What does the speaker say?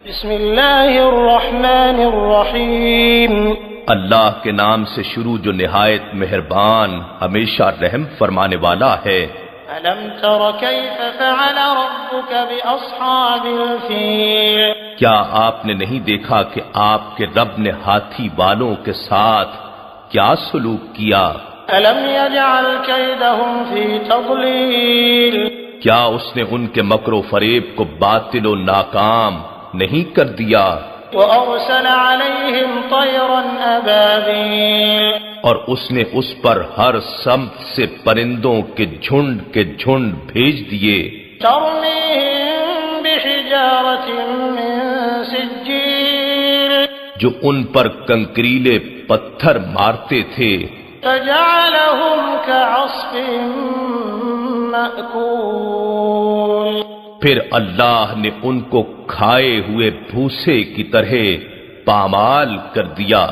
بسم اللہ الرحمن الرحیم اللہ کے نام سے شروع جو نہایت مہربان ہمیشہ رحم فرمانے والا ہے۔ الم تر کیف فعل ربک باصحاب الفیل، کیا آپ نے نہیں دیکھا کہ آپ کے رب نے ہاتھی والوں کے ساتھ کیا سلوک کیا؟ الم یجعل کیدہم فی تضلیل، کیا اس نے ان کے مکر و فریب کو باطل و ناکام نہیں کر دیا؟ وارسل علیہم طیرا ابابیل، اور اس نے اس پر ہر سمت سے پرندوں کے جھنڈ بھیج دیے، ترمیہم بحجارۃ من سجیل، جو ان پر کنکریلے پتھر مارتے تھے، فجعلہم کعصف مأکول، پھر اللہ نے ان کو کھائے ہوئے بھوسے کی طرح پامال کر دیا۔